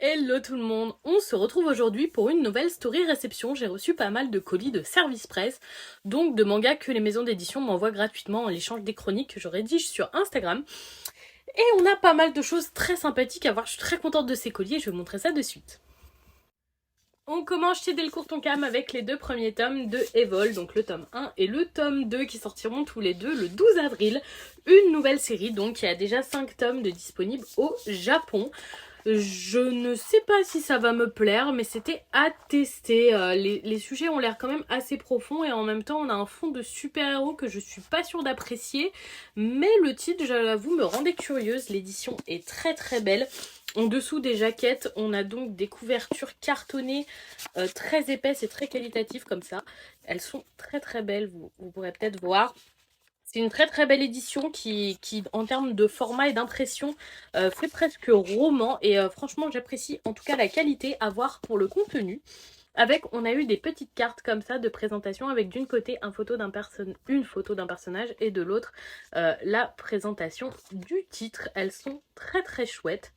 Hello tout le monde, on se retrouve aujourd'hui pour une nouvelle story réception. J'ai reçu pas mal de colis de service presse, donc de mangas que les maisons d'édition m'envoient gratuitement en l'échange des chroniques que je rédige sur Instagram. Et on a pas mal de choses très sympathiques à voir, je suis très contente de ces colis et je vais vous montrer ça de suite. On commence chez Delcourt Tonkam avec les deux premiers tomes de Evol, donc le tome 1 et le tome 2 qui sortiront tous les deux le 12 avril. Une nouvelle série donc qui a déjà 5 tomes de disponibles au Japon. Je ne sais pas si ça va me plaire, mais c'était à tester. Les sujets ont l'air quand même assez profonds et en même temps on a un fond de super-héros que je suis pas sûre d'apprécier. Mais le titre, je l'avoue, me rendait curieuse. L'édition est très très belle. En dessous des jaquettes, on a donc des couvertures cartonnées très épaisses et très qualitatives comme ça. Elles sont très très belles, vous pourrez peut-être voir. C'est une très très belle édition qui en termes de format et d'impression, fait presque roman. Et franchement, j'apprécie en tout cas la qualité à voir pour le contenu. On a eu des petites cartes comme ça de présentation avec d'une côté une photo d'un personnage et de l'autre la présentation du titre. Elles sont très très chouettes.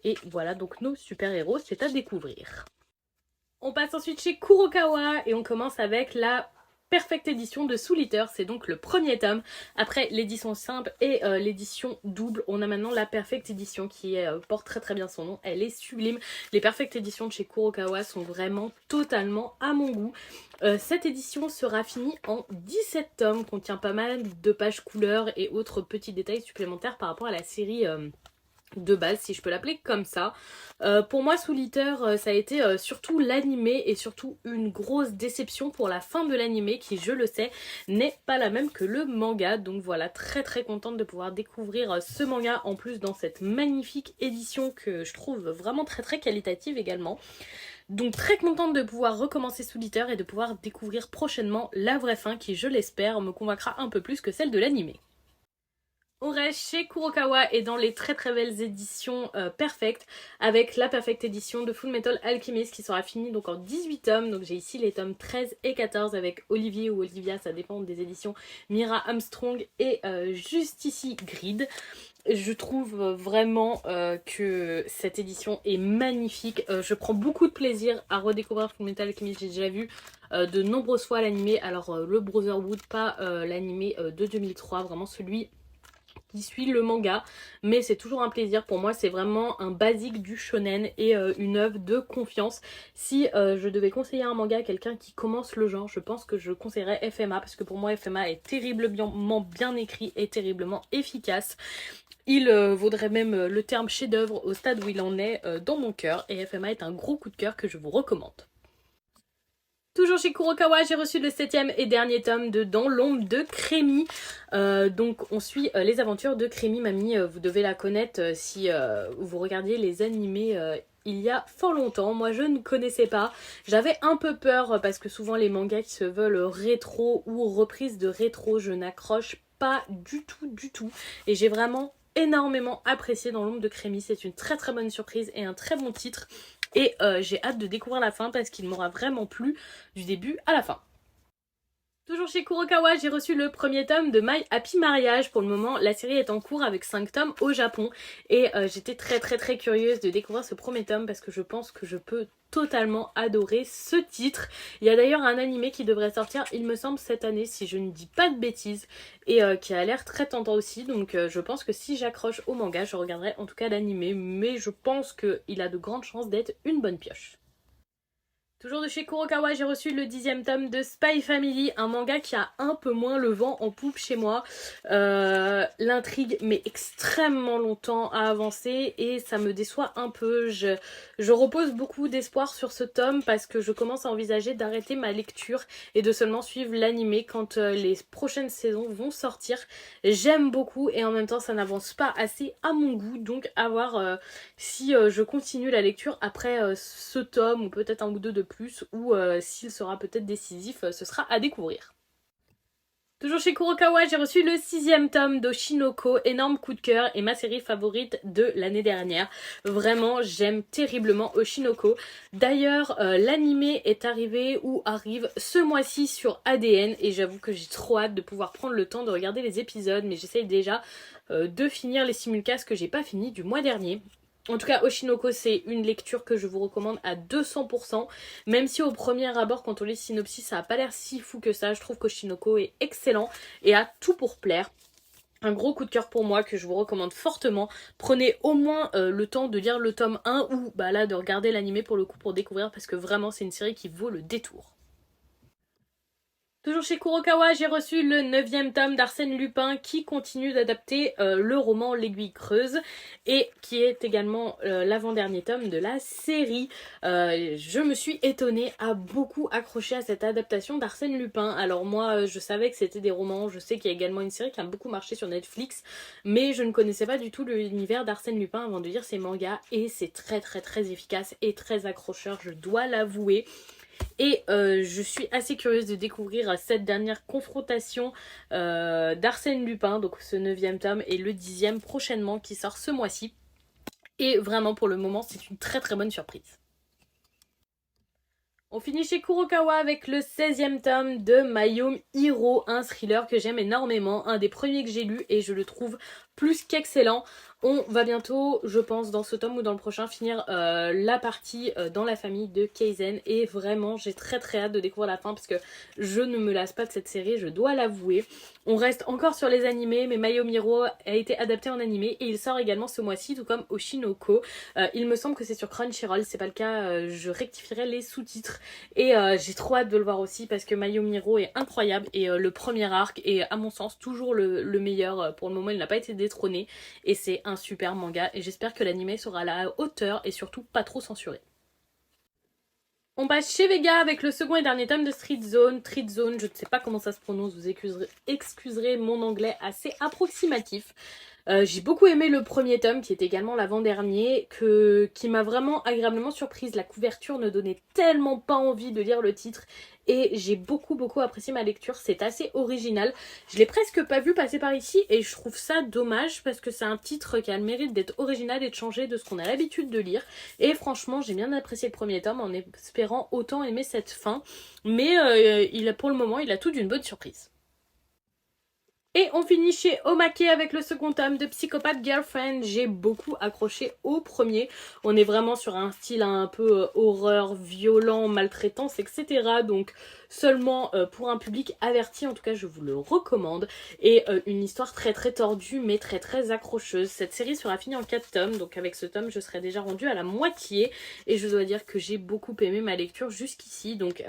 Et voilà donc nos super-héros, c'est à découvrir. On passe ensuite chez Kurokawa et on commence avec la Perfect Edition de Soul Eater, c'est donc le premier tome. Après l'édition simple et l'édition double, on a maintenant la Perfect Edition qui porte très très bien son nom. Elle est sublime. Les Perfect Editions de chez Kurokawa sont vraiment totalement à mon goût. Cette édition sera finie en 17 tomes, contient pas mal de pages couleurs et autres petits détails supplémentaires par rapport à la série de base, si je peux l'appeler comme ça. Pour moi, Soul Eater, ça a été surtout l'animé et surtout une grosse déception pour la fin de l'animé qui, je le sais, n'est pas la même que le manga. Donc voilà, très très contente de pouvoir découvrir ce manga en plus dans cette magnifique édition que je trouve vraiment très très qualitative également. Donc très contente de pouvoir recommencer Soul Eater et de pouvoir découvrir prochainement la vraie fin qui, je l'espère, me convaincra un peu plus que celle de l'animé. On reste chez Kurokawa et dans les très très belles éditions Perfect avec la Perfect Edition de Full Metal Alchemist qui sera finie donc en 18 tomes. Donc j'ai ici les tomes 13 et 14 avec Olivier ou Olivia, ça dépend des éditions, Mira Armstrong et juste ici Grid. Je trouve vraiment que cette édition est magnifique. Je prends beaucoup de plaisir à redécouvrir Full Metal Alchemist. J'ai déjà vu de nombreuses fois l'animé. Alors le Brotherhood, pas l'animé de 2003, vraiment celui qui suit le manga, mais c'est toujours un plaisir pour moi. C'est vraiment un basique du shonen et une œuvre de confiance. Si je devais conseiller un manga à quelqu'un qui commence le genre, je pense que je conseillerais FMA parce que pour moi FMA est terriblement bien écrit et terriblement efficace. Il vaudrait même le terme chef-d'œuvre au stade où il en est dans mon cœur, et FMA est un gros coup de cœur que je vous recommande. Toujours chez Kurokawa, j'ai reçu le 7e et dernier tome de Dans l'ombre de Crémy. Donc on suit les aventures de Crémy Mamie. Vous devez la connaître si vous regardiez les animés il y a fort longtemps. Moi je ne connaissais pas. J'avais un peu peur parce que souvent les mangas qui se veulent rétro ou reprises de rétro, je n'accroche pas du tout. Et j'ai vraiment énormément apprécié Dans l'ombre de Crémy. C'est une très très bonne surprise et un très bon titre. Et j'ai hâte de découvrir la fin parce qu'il m'aura vraiment plu du début à la fin. Toujours chez Kurokawa, j'ai reçu le premier tome de My Happy Marriage. Pour le moment, la série est en cours avec 5 tomes au Japon. Et j'étais très curieuse de découvrir ce premier tome parce que je pense que je peux totalement adorer ce titre. Il y a d'ailleurs un animé qui devrait sortir, il me semble, cette année, si je ne dis pas de bêtises, et qui a l'air très tentant aussi. Donc je pense que si j'accroche au manga, je regarderai en tout cas l'animé, mais je pense qu'il a de grandes chances d'être une bonne pioche. Toujours de chez Kurokawa, j'ai reçu le 10e tome de Spy Family, un manga qui a un peu moins le vent en poupe chez moi. L'intrigue met extrêmement longtemps à avancer et ça me déçoit un peu. Je repose beaucoup d'espoir sur ce tome parce que je commence à envisager d'arrêter ma lecture et de seulement suivre l'animé quand les prochaines saisons vont sortir. J'aime beaucoup et en même temps ça n'avance pas assez à mon goût, donc à voir si je continue la lecture après ce tome ou peut-être un ou deux de plus, ou s'il sera peut-être décisif, ce sera à découvrir. Toujours chez Kurokawa, j'ai reçu le 6e tome d'Oshinoko, énorme coup de cœur et ma série favorite de l'année dernière. Vraiment, j'aime terriblement Oshinoko. D'ailleurs, l'animé est arrivé ou arrive ce mois-ci sur ADN et j'avoue que j'ai trop hâte de pouvoir prendre le temps de regarder les épisodes, mais j'essaye déjà de finir les simulcasts que j'ai pas fini du mois dernier. En tout cas, Oshinoko, c'est une lecture que je vous recommande à 200%. Même si au premier abord, quand on lit le synopsis, ça n'a pas l'air si fou que ça. Je trouve qu'Oshinoko est excellent et a tout pour plaire. Un gros coup de cœur pour moi que je vous recommande fortement. Prenez au moins le temps de lire le tome 1 ou bah là de regarder l'animé pour le coup pour découvrir parce que vraiment c'est une série qui vaut le détour. Toujours chez Kurokawa, j'ai reçu le 9e tome d'Arsène Lupin qui continue d'adapter le roman L'Aiguille Creuse et qui est également l'avant-dernier tome de la série. Je me suis étonnée à beaucoup accrocher à cette adaptation d'Arsène Lupin. Alors moi, je savais que c'était des romans, je sais qu'il y a également une série qui a beaucoup marché sur Netflix, mais je ne connaissais pas du tout l'univers d'Arsène Lupin avant de lire ses mangas et c'est très efficace et très accrocheur, je dois l'avouer. Et je suis assez curieuse de découvrir cette dernière confrontation d'Arsène Lupin, donc ce 9e tome et le 10e prochainement qui sort ce mois-ci. Et vraiment pour le moment c'est une très bonne surprise. On finit chez Kurokawa avec le 16e tome de My Home Hero, un thriller que j'aime énormément, un des premiers que j'ai lu et je le trouve plus qu'excellent. On va bientôt, je pense, dans ce tome ou dans le prochain, finir la partie dans la famille de Keizen. Et vraiment, j'ai très hâte de découvrir la fin parce que je ne me lasse pas de cette série, je dois l'avouer. On reste encore sur les animés, mais My Home Hero a été adapté en animé et il sort également ce mois-ci, tout comme Oshinoko. Il me semble que c'est sur Crunchyroll, c'est pas le cas, je rectifierai les sous-titres. Et j'ai trop hâte de le voir aussi parce que My Home Hero est incroyable et le premier arc est à mon sens toujours le meilleur. Pour le moment, il n'a pas été détrôné et c'est un super manga et j'espère que l'anime sera à la hauteur et surtout pas trop censuré. On passe chez Vega avec le second et dernier tome de Street Zone. Street Zone, je ne sais pas comment ça se prononce, vous excuserez mon anglais assez approximatif. J'ai beaucoup aimé le premier tome qui est également l'avant-dernier, qui m'a vraiment agréablement surprise. La couverture ne donnait tellement pas envie de lire le titre et j'ai beaucoup apprécié ma lecture, c'est assez original. Je l'ai presque pas vu passer par ici et je trouve ça dommage parce que c'est un titre qui a le mérite d'être original et de changer de ce qu'on a l'habitude de lire. Et franchement j'ai bien apprécié le premier tome en espérant autant aimer cette fin, mais pour le moment il a tout d'une bonne surprise. Et on finit chez Omake avec le second tome de Psychopath Girlfriend. J'ai beaucoup accroché au premier. On est vraiment sur un style un peu horreur, violent, maltraitance, etc. Donc seulement pour un public averti, en tout cas je vous le recommande. Et une histoire très tordue mais très accrocheuse. Cette série sera finie en 4 tomes, donc avec ce tome je serai déjà rendue à la moitié. Et je dois dire que j'ai beaucoup aimé ma lecture jusqu'ici. Donc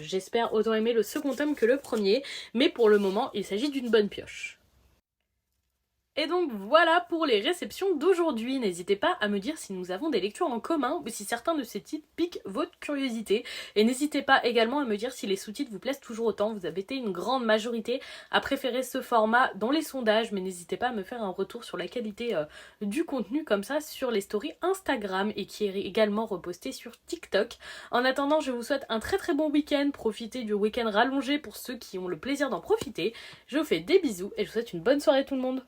j'espère autant aimer le second tome que le premier. Mais pour le moment il s'agit d'une bonne pioche. Et donc voilà pour les réceptions d'aujourd'hui. N'hésitez pas à me dire si nous avons des lectures en commun ou si certains de ces titres piquent votre curiosité. Et n'hésitez pas également à me dire si les sous-titres vous plaisent toujours autant. Vous avez été une grande majorité à préférer ce format dans les sondages, mais n'hésitez pas à me faire un retour sur la qualité du contenu comme ça sur les stories Instagram et qui est également reposté sur TikTok. En attendant, je vous souhaite un très bon week-end. Profitez du week-end rallongé pour ceux qui ont le plaisir d'en profiter. Je vous fais des bisous et je vous souhaite une bonne soirée tout le monde.